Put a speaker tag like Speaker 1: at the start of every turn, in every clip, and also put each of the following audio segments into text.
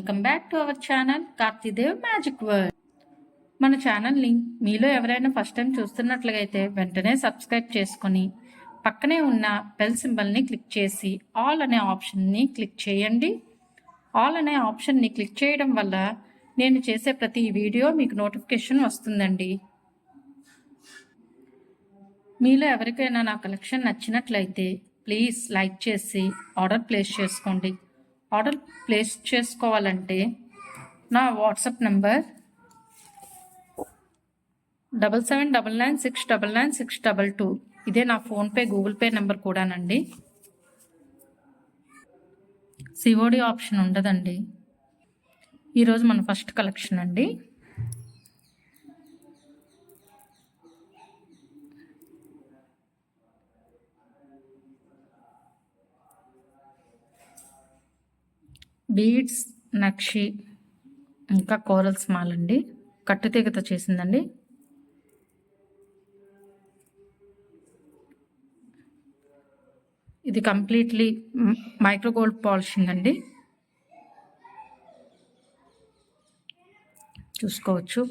Speaker 1: Welcome back to our channel Kartidev magic world. మన ఛానల్ని మీలో ఎవరైనా ఫస్ట్ టైం చూస్తున్నట్లయితే వెంటనే సబ్స్క్రైబ్ చేసుకొని పక్కనే ఉన్న బెల్ సింబల్ని క్లిక్ చేసి ఆల్ అనే ఆప్షన్ని క్లిక్ చేయండి. ఆల్ అనే ఆప్షన్ని క్లిక్ చేయడం వల్ల నేను చేసే ప్రతి వీడియో మీకు నోటిఫికేషన్ వస్తుందండి. మీలో ఎవరికైనా నా కలెక్షన్ నచ్చినట్లయితే ప్లీజ్ లైక్ చేసి ఆర్డర్ ప్లేస్ చేసుకోండి. ఆర్డర్ ప్లేస్ చేసుకోవాలంటే నా వాట్సాప్ నంబర్ 779996999622. ఇదే నా ఫోన్పే గూగుల్ పే నెంబర్ కూడానండి. సిఓడి ఆప్షన్ ఉండదండి. ఈరోజు మన ఫస్ట్ కలెక్షన్ అండి. బీడ్స్, నక్షి, ఇంకా కోరల్ స్మాల్ అండి. కట్టుతీగతో చేసిందండి. ఇది కంప్లీట్లీ మైక్రో గోల్డ్ పాలిషింగ్ అండి. చూసుకోవచ్చు.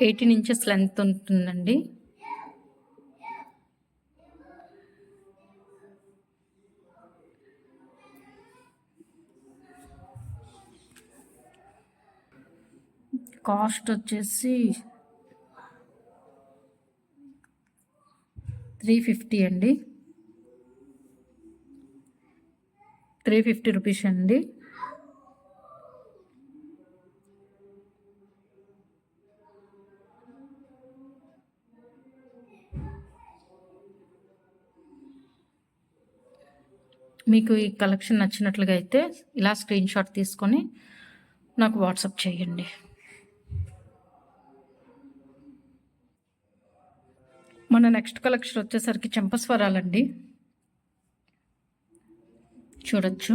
Speaker 1: 18 ఇంచెస్ లెంత్ ఉంటుందండి. కాస్ట్ వచ్చేసి 350 అండి. 350 రూపీస్ అండి. మీకు ఈ కలెక్షన్ నచ్చినట్లుగా అయితే ఇలా స్క్రీన్ షాట్ తీసుకొని నాకు వాట్సాప్ చేయండి. మన నెక్స్ట్ కలెక్షన్ వచ్చేసరికి చెంపస్వరాలండి. చూడొచ్చు,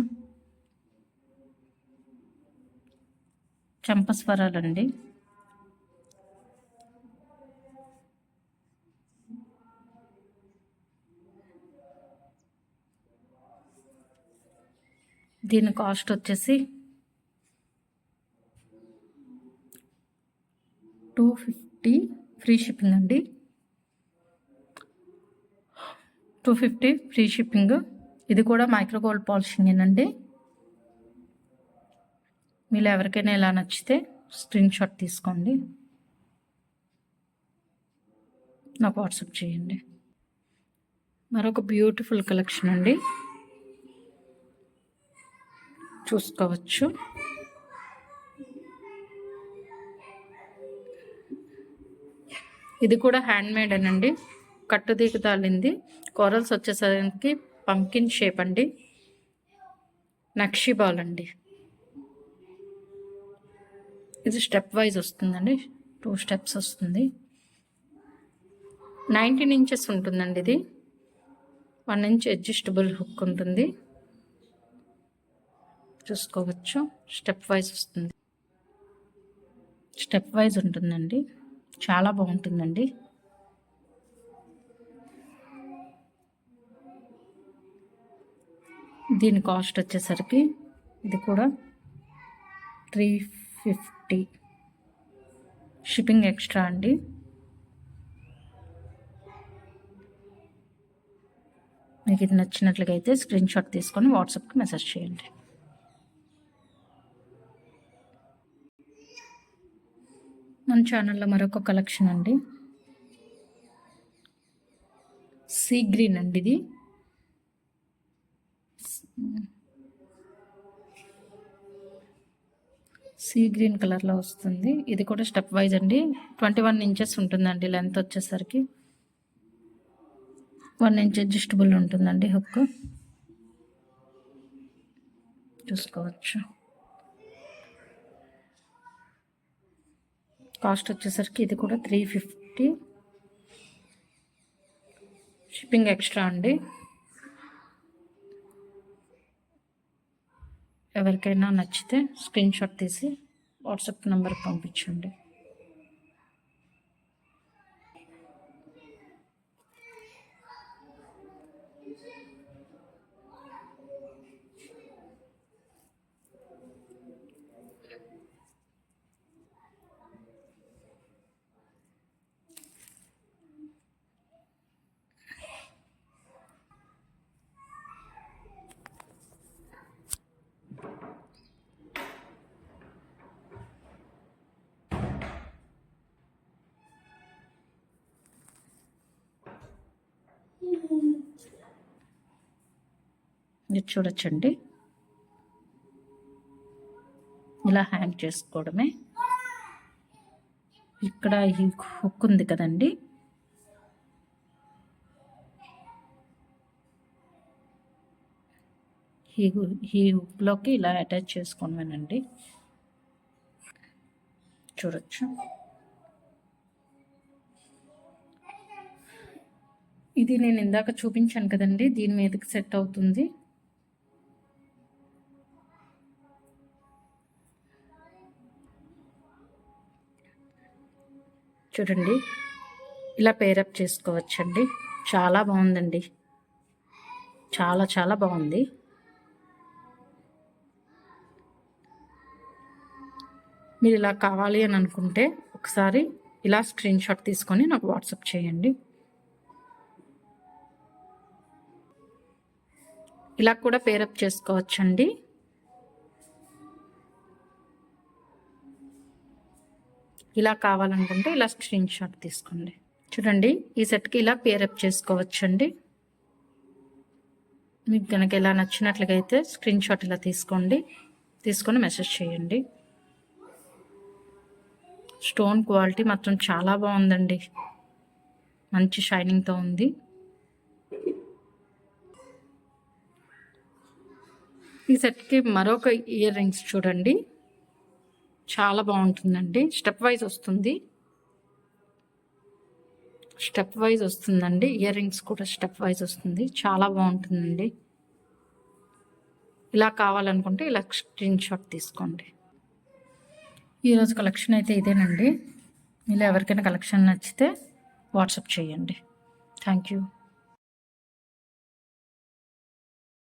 Speaker 1: చెంపస్వరాలండి. దీని కాస్ట్ వచ్చేసి 250 ఫ్రీ షిప్పింగ్ అండి. 250 ఫ్రీ షిప్పింగ్. ఇది కూడా మైక్రో గోల్డ్ పాలిషింగ్ అండి. మీరు ఎవరికైనా ఇలా నచ్చితే స్క్రీన్ షాట్ తీసుకోండి, నాకు వాట్సాప్ చేయండి. మరొక బ్యూటిఫుల్ కలెక్షన్ అండి. చూసుకోవచ్చు. ఇది కూడా హ్యాండ్ మేడ్ అనండి. కట్టుదీగ తాలింది. కోరల్స్ వచ్చేసరికి పంకిన్ షేప్ అండి. నక్షి బాల్ అండి. ఇది స్టెప్ వైజ్ వస్తుందండి. 2 స్టెప్స్ వస్తుంది. 19 ఇంచెస్ ఉంటుందండి. ఇది 1 ఇంచ్ అడ్జస్టబుల్ హుక్ ఉంటుంది. చూసుకోవచ్చు. స్టెప్ వైజ్ వస్తుంది. స్టెప్ వైజ్ ఉంటుందండి. చాలా బాగుంటుందండి. దీని కాస్ట్ వచ్చేసరికి ఇది కూడా 350 షిప్పింగ్ ఎక్స్ట్రా అండి. మీకు ఇది నచ్చినట్లయితే స్క్రీన్ షాట్ తీసుకొని వాట్సాప్కి మెసేజ్ చేయండి. మన ఛానల్లో మరొక కలెక్షన్ అండి. సీ గ్రీన్ అండి. ఇది సీ గ్రీన్ కలర్లో వస్తుంది. ఇది కూడా స్టెప్ వైజ్ అండి. 21 ఇంచెస్ ఉంటుందండి లెంత్ వచ్చేసరికి. 1 ఇంచ్ అడ్జస్టబుల్ ఉంటుందండి హుక్. చూసుకోవచ్చు. కాస్ట్ వచ్చేసరికి ఇది కూడా 350 షిప్పింగ్ ఎక్స్ట్రా అండి. ఎవరికైనా నచ్చితే స్క్రీన్ షాట్ తీసి వాట్సాప్ నెంబర్కి పంపించండి. ఇది చూడొచ్చండి, ఇలా హ్యాంగ్ చేసుకోవడమే. ఇక్కడ ఈ హుక్ ఉంది కదండి, ఈ హుక్లోకి ఇలా అటాచ్ చేసుకోవడమేనండి. చూడొచ్చు, ఇది నేను ఇందాక చూపించాను కదండి, దీని మీదకి సెట్ అవుతుంది. చూడండి, ఇలా పేరప్ చేసుకోవచ్చండి. చాలా బాగుందండి, చాలా చాలా బాగుంది. మీరు ఇలా కావాలి అని అనుకుంటే ఒకసారి ఇలా స్క్రీన్ షాట్ తీసుకొని నాకు వాట్సాప్ చేయండి. ఇలా కూడా పేరప్ చేసుకోవచ్చండి. ఇలా కావాలనుకుంటే ఇలా స్క్రీన్ షాట్ తీసుకోండి. చూడండి, ఈ సెట్కి ఇలా పేరప్ చేసుకోవచ్చండి. మీకు కనుక ఇలా నచ్చినట్లయితే స్క్రీన్ షాట్ ఇలా తీసుకొని మెసేజ్ చేయండి. స్టోన్ క్వాలిటీ మాత్రం చాలా బాగుందండి, మంచి షైనింగ్తో ఉంది. ఈ సెట్కి మరొక ఇయర్ రింగ్స్ చూడండి, చాలా బాగుంటుందండి. స్టెప్ వైజ్ వస్తుందండి. ఇయర్ రింగ్స్ కూడా స్టెప్ వైజ్ వస్తుంది, చాలా బాగుంటుందండి. ఇలా కావాలనుకుంటే ఇలా స్క్రీన్ షాట్ తీసుకోండి. ఈరోజు కలెక్షన్ అయితే ఇదేనండి. ఇలా ఎవరికైనా కలెక్షన్ నచ్చితే వాట్సాప్ చేయండి. Thank you.